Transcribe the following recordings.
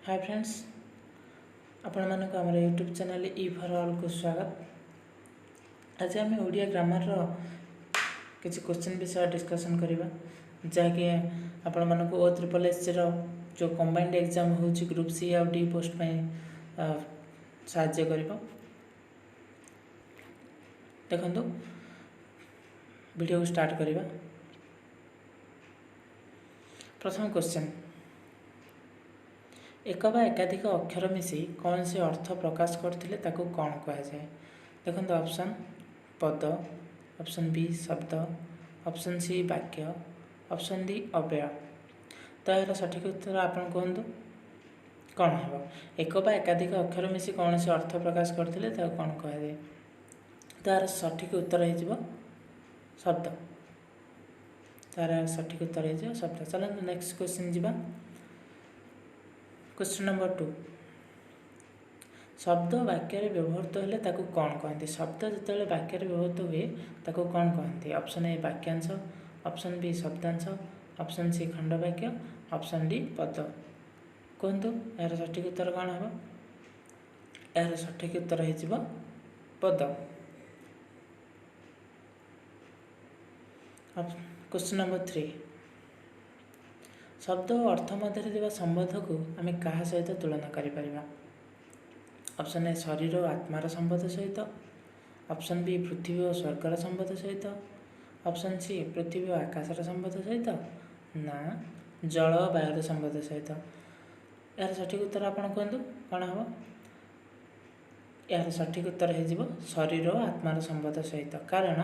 Hi friends, आपण मानक आमर YouTube channel E for all को स्वागत। आज आम ओडिया ग्रामर किसी क्वेश्चन विषय डिस्कसन करवा जहाँकि आपण मानक O SSS जो कंबाइंड एग्जाम हो ग्रुप सी आ डी पोस्ट साहाय्य कर। देखो वीडियो को स्टार्ट करवा। प्रथम क्वेश्चन, एक बा एकाधिक अक्षर मिसी कौन से अर्थ प्रकाश करथिले ताकू कौन कहा जाए। देखो ऑप्शन पद, ऑप्शन बी शब्द, ऑप्शन सी वाक्य, ऑप्शन डी अव्यय। तो यार सठिक उत्तर आप कहतु कौन हम। एक बा एकाधिक अक्षर मिसी कौन से अर्थ प्रकाश करथिले ताकू कौन कहा जाए। तो यार सठिक उत्तर हो शब्द। तार सठिक उत्तर हो शब्द। चलो नेक्स्ट क्वेश्चन जीवा। क्वेश्चन नंबर 2, शब्द वाक्य व्यवहृत हेले ताकू कौन कहते। शब्द जो वाक्य व्यवहृत हुए ताकू कौन कहते। ऑप्शन ए वाक्यांश, ऑप्शन बी शब्दांश, ऑप्शन सी खंडवाक्य, ऑप्शन डी पद। कहतु यार सठिक उत्तर कौन हम। यार सठिक उत्तर हो पद। क्वेश्चन नंबर 3, शब्द और अर्थ मध्य संबंध को आम क्या सहित तुलना करिपरिबा। ऑप्शन ए शरीर और आत्मार संबंध सहित, ऑप्शन बी पृथ्वी और स्वर्गर संबंध सहित, ऑप्शन सी पृथ्वी और आकाशर संबंध सहित, ना जल और वायुर संबंध सहित। यार सठिक उत्तर आप कहतु कौन हम। यार सठिक उत्तर हो शरीर और आत्मार संबंध सहित। कारण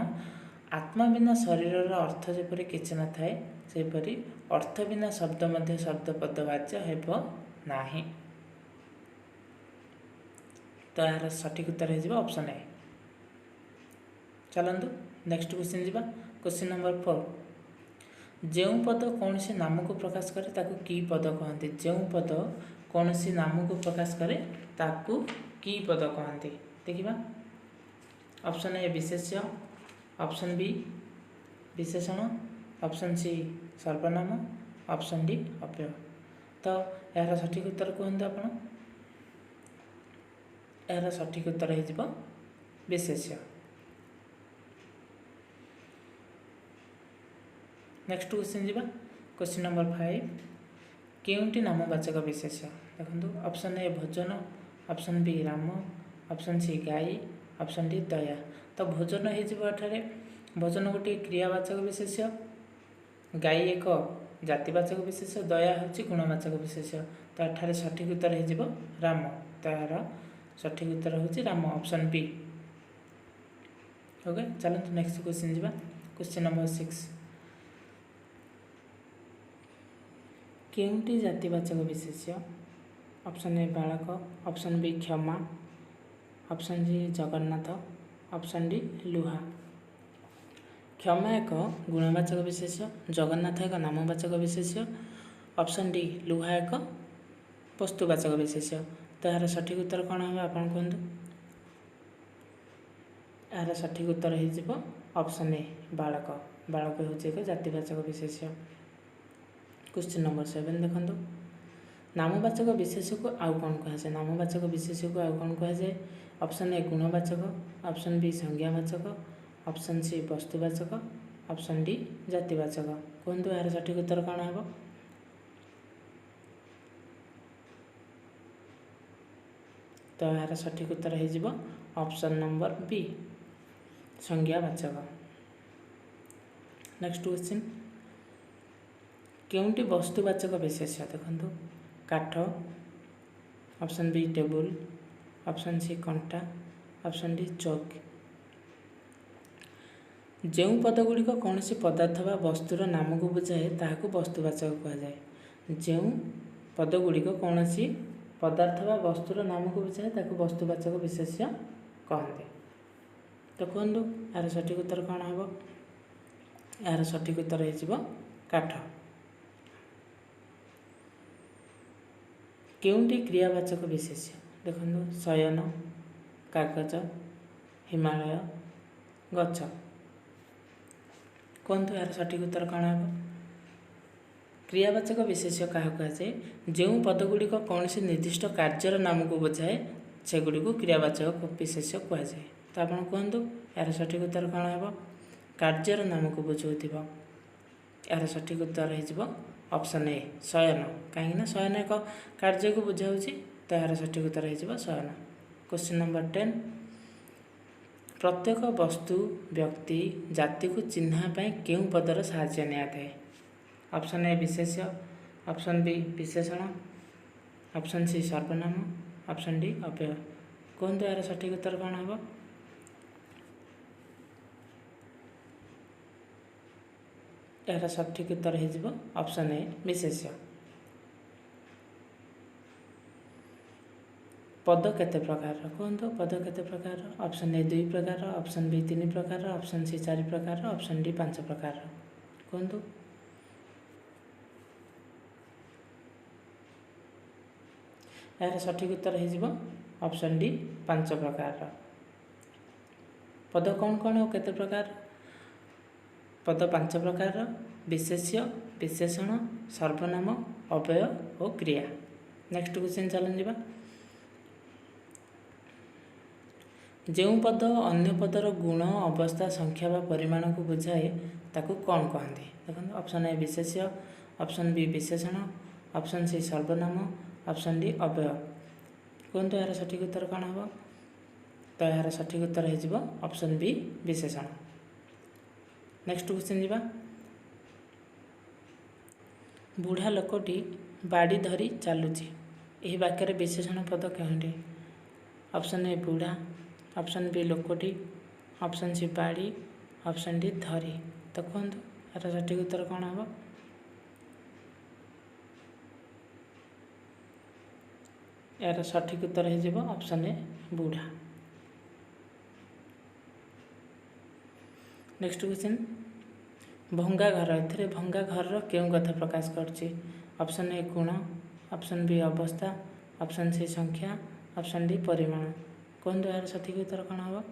आत्मा बिना शरीर अर्थ जपरी किसी न थाए सेपरी अर्थ बिना शब्द मध्य शब्द पदवाच्य हेब नाही। तो यार सठिक उत्तर हो ऑप्शन ए। चलतु नेक्स्ट क्वेश्चन जीवा। क्वेश्चन नंबर 4, जो पद कौन सी नाम को प्रकाश करे ताकू की पद कहते। जो पद कौन सी नाम को प्रकाश करे ताकू की पद कहते। देखिबा ऑप्शन ए विशेष्य, ऑप्शन बी विशेषण, ऑप्शन सी सर्वनाम, ऑप्शन डी अव्यय। तो यार सठिक उत्तर कहते आप। यार सठिक उत्तर हो विशेष्य। नेक्स्ट क्वेश्चन जीवा। क्वेश्चन नंबर 5, केउंटी नामवाचक विशेष्य। देखो ऑप्शन ए भोजन, option B Ram, option C गाई, ऑप्शन डी दया। तो भोजन हो भोजन गोटे क्रियावाचक विशेष्य, गाई एक जातिवाचक विशेष्य, दया हूँ गुणवाचक विशेष्य। तो एठारे सठिक उत्तर हो राम। तार सठिक उत्तर हूँ राम, ऑप्शन बी। ओके चलते नेक्स्ट क्वेश्चन जीवा। क्वेश्चन नंबर 6, केउंटी जातिवाचक विशेष्य। ऑप्शन ए बालक, ऑप्शन बी क्षमा, option C Jagannath, option D लुहा। क्षमा एक गुणवाचक विशेष्य, जगन्नाथ एक नामवाचक विशेष्य, ऑप्शन डी लुहा एक वस्तुवाचक विशेष्य। तो यार सठिक उत्तर कौन हम आप कहतु। यार सठिक उत्तर हो ऑप्शन ए बालक। बालक हूँ एक जातिवाचक विशेष्य। क्वेश्चन नंबर 7 देखो, नामवाचक विशेष को आउ कौन कहुए। नामवाचक विशेष को आउ कौन कहुए। ऑप्शन ए गुणवाचक, ऑप्शन बी संज्ञावाचक, ऑप्शन सी वस्तुवाचक, ऑप्शन डी जातिवाचक। कहतु यार सठिक उत्तर कौन हम। तो यार सठिक उत्तर हो ऑप्शन नंबर बी संज्ञावाचक। नेक्स्ट क्वेश्चन, केउंटी वस्तुवाचक विशेष्य। देखो काठ, option B table, option C कंटा, ऑप्शन डी चौक। जो पदगुड़िक कौन सी पदार्थ व वस्तुर नाम को बुझाए ताकू वस्तुवाचक कहुए। जो पदगुड़िक कौन सी पदार्थ व वस्तुर नाम को बुझाए ताकू वस्तुवाचक विशेष्य कहते। तो कहतु यार सठिक उत्तर कौन हम। यार सठिक उत्तर हो काठ। केउंटी क्रियावाचक विशेष्य। देखो शयन, कागज, हिमालय, गच। कहतु यार सठिक उत्तर कौन हम। क्रियावाचक विशेष्य क्या कहुए जो पदगुड़िक कौन से निर्दिष्ट कार्यर नाम को बुझाए सेगुड़ी को क्रियावाचक विशेष्य कहुए। तो आप कहतु यार सठिक उत्तर कौन है कार्यर नाम को बुझाऊ यार सठिक उत्तर हो ऑप्शन ए शयन कहीं शयन एक कार्य को बुझाऊँ तो यार सठिक उत्तर हो शयन। क्वेश्चन नंबर 10 प्रत्येक वस्तु व्यक्ति जाति को चिन्हापी क्यों पदर साहाय्य नियाए। ऑप्शन ए विशेष्य ऑप्शन बी विशेषण ऑप्शन सी सर्वनाम ऑप्शन डी अव्यय। कहतु यार सठिक उत्तर कौन है यार सठिक उत्तर हो ऑप्शन ए विशेष्य। पद केते प्रकार कहतु पद केते प्रकार ऑप्शन ए 2 प्रकार ऑप्शन बी 3 प्रकार ऑप्शन सी 4 प्रकार ऑप्शन डी 5 प्रकार कहतु। यार सठिक उत्तर हो ऑप्शन डी 5 प्रकार। पद कौन कौन और केते प्रकार पद 5 प्रकार विशेष्य विशेषण सर्वनाम अव्यय और क्रिया। नेक्स्ट क्वेश्चन चलन जा जो पद अन्य पदर गुण अवस्था संख्या व परिमाण को बुझाए ताकू कौन कहते देखो। ऑप्शन ए विशेष्य ऑप्शन बी विशेषण ऑप्शन सी सर्वनाम ऑप्शन डी अव्यय। कहतु यार सठिक उत्तर कौन हम तो यार सठिक उत्तर हो ऑप्शन बी विशेषण। नेक्स्ट क्वेश्चन जा बुढ़ा लोकटी बाड़ी धरी चलुची यह वाक्य विशेषण पद कौटी। ऑप्शन ए बुढ़ा ऑप्शन बी लोकटी ऑप्शन सी बाड़ी ऑप्शन डी धरी। तो कहतु यार सठिक उत्तर कौन हम यार सठिक उत्तर हो ऑप्शन ए बुढ़ा। नेक्स्ट क्वेश्चन भंगा घर ए भंगा घर क्यों कथा प्रकाश कर। ऑप्शन ए गुण ऑप्शन बी अवस्था ऑप्शन सी संख्या ऑप्शन डी परिमाण। कहतु यार सठिक उत्तर कौन हम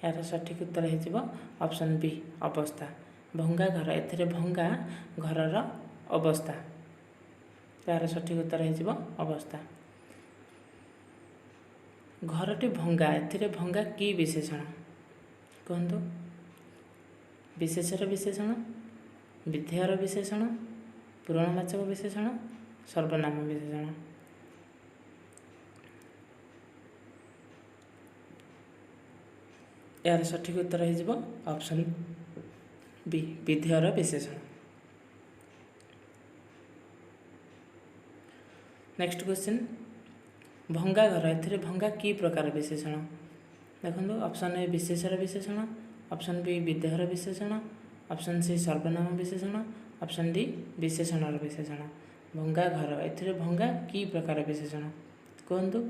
यार सठिक उत्तर हो ऑप्शन बी अवस्था। भंगा घर ए भंगा घर अवस्था यार सठिक उत्तर हो अवस्था। घरटी भंगा ए भंगा की विशेषण कहतु विशेषर विशेषण विधेयर विशेषण पूरणवाचक विशेषण सर्वनाम विशेषण। यार सठिक उत्तर हो ऑप्शन बी विधेयर विशेषण। नेक्स्ट क्वेश्चन भंगा घर ए भंगा की प्रकार विशेषण देखो। ऑप्शन ए विशेषर विशेषण ऑप्शन बी विधेयर विशेषण ऑप्शन सी सर्वनाम विशेषण ऑप्शन डी विशेषणर विशेषण। भंगा घर ए भंगा की प्रकार विशेषण कहतु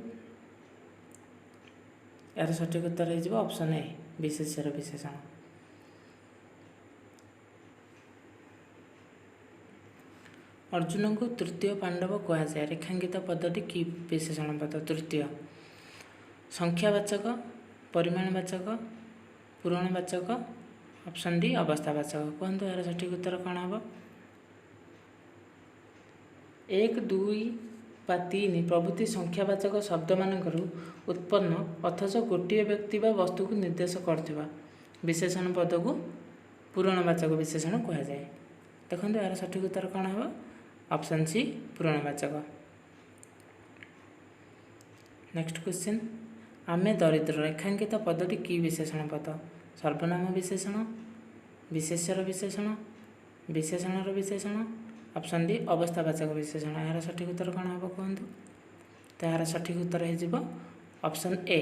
यार सठिक उत्तर हो ऑप्शन ए विशेषर विशेषण। अर्जुन को तृतीय पांडव कहुए रेखांकित पदटी की विशेषण पद तृतीय संख्यावाचक परिमाणवाचक पूरणवाचक ऑप्शन डी अवस्थावाचक। कहतु यार सठिक उत्तर कौन हम 1 2 बा 3 प्रभृति संख्यावाचक शब्द मानकर उत्पन्न अथच गोटे व्यक्ति व वस्तु को निर्देश करथिबा विशेषण पद को पूरणवाचक विशेषण कहुए। देखो यार सठिक उत्तर कौन हम ऑप्शन सी पूरणवाचक। नेक्स्ट क्वेश्चन आमे दरिद्र रेखांकित पदटी की विशेषण पद सर्वनाम विशेषण विशेष्यर विशेषण विशेषणर विशेषण ऑप्शन डी अवस्थावाचक विशेषण। यार सठिक उत्तर कौन हम कहतु तो यार सठिक उत्तर हो ऑप्शन ए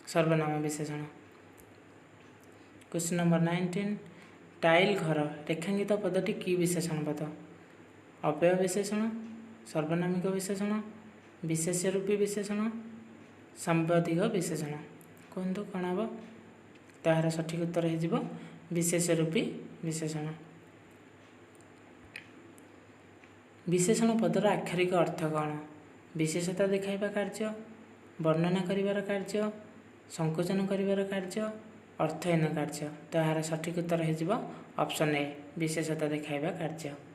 सर्वनाम विशेषण। क्वेश्चन नंबर 19 टाइल घर रेखांकित पदटी की विशेषण पद अव्यय विशेषण सर्वनामिक विशेषण विशेष्यरूपी विशेषण सांबादिक विशेषण। कहतु कौन हम तो यार सठिक उत्तर हो विशेष्यरूपी विशेषण। विशेषण पदर आक्षरिक अर्थ कौन विशेषता देखाइबा कार्य वर्णना करिवार कार्य संकोचन करिवार कार्य अर्थहीन कार्य। तो यार सठिक उत्तर हो ऑप्शन ए ବିଶେଷତା ଦେଖାଇବା କାର୍ଯ୍ୟ।